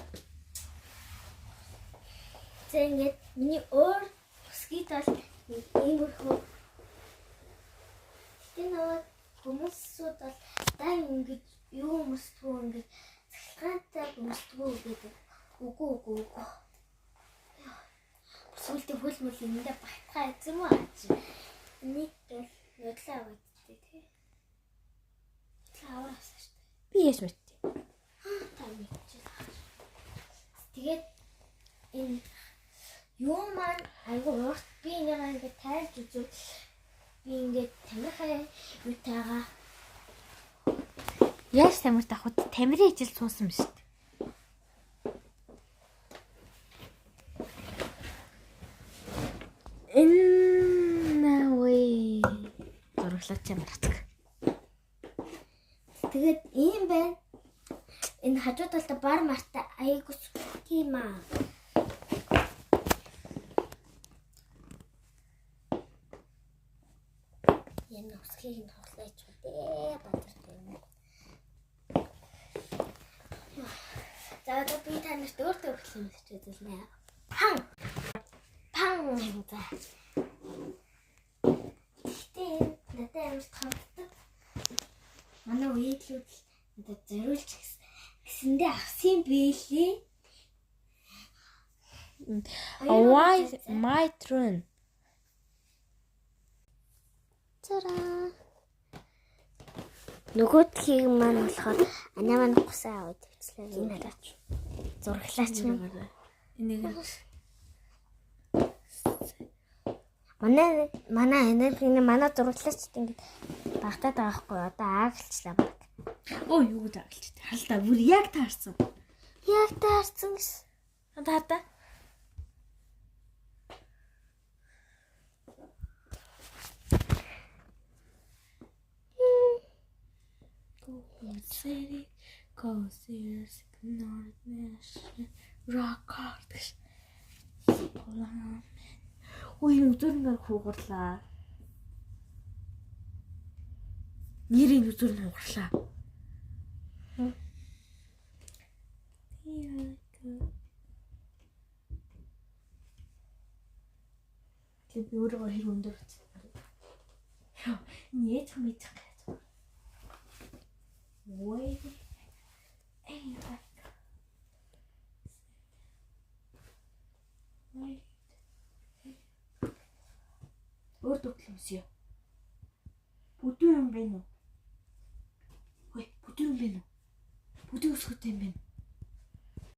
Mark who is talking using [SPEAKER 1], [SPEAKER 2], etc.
[SPEAKER 1] шүү.
[SPEAKER 2] За ингээд миний өөр скит бол иймэрхүү. Тэгээ нөгөө хүмүүсүүд бол дан ингэж юу өмсдгүү ингэж цахилгаантай өмсдгүү гэдэг. Үгүй. Сүлдээ хөл мөл эндээ батгаа эзэм үү аач. Энийг л ядлаа аваад тий. Аваас шүү дээ.
[SPEAKER 1] Би яаш мэт.
[SPEAKER 2] Тэгээд энэ юу маань айгу урт би ингээд тайлж үзвэл би ингээд тамирхай юутайгаа
[SPEAKER 1] Яаж тамир тахад тамирын ижил суусан шүү дээ. Энэвээ зураглаач юм байна.
[SPEAKER 2] тэгээд ийм байна. Энэ хажуу талд бар марта айгу тийм аа. Энэ усхийг нь тоглооч үү бадартай юм. За одоо би танарт өөртөө өгөх юм хэлнэ. Пан за. Тэгтээ надад амар томтдог. Манай үедлүүд надад зориулж гэсэндээ авсан бэлээ.
[SPEAKER 1] Why my turn?
[SPEAKER 2] Цараа. Нөгөөдхийг маань болохоор анаа маань гусаа аваад өвчлээ. Энэ хараач. Зурглаач юм.
[SPEAKER 1] Энийг
[SPEAKER 2] манай энергийн манай зурглаач ингэж багтаад байгаа хгүй одоо аагалчлаа баг.
[SPEAKER 1] Оо юу даагалч. Халдаа бүр яг таарсан.
[SPEAKER 2] Яг таарсан гэсэн.
[SPEAKER 1] Одоо хата. City Coasters Northern Rock Hard. Ой нүдүрнээр хуугарлаа. Нэрийн нүдүр нь хуугарлаа. Тэг би өөрөө хэр өндөр үтсэн. Яа, нээт мэдэх гэж. Wait. Hey, wait. Өөр төглөөс яа. Бүдүүн юм бэ нүү? Ой, бүдүүн юм бэ нүү? Бүдүүн өсгөтэй юм бэ нүү?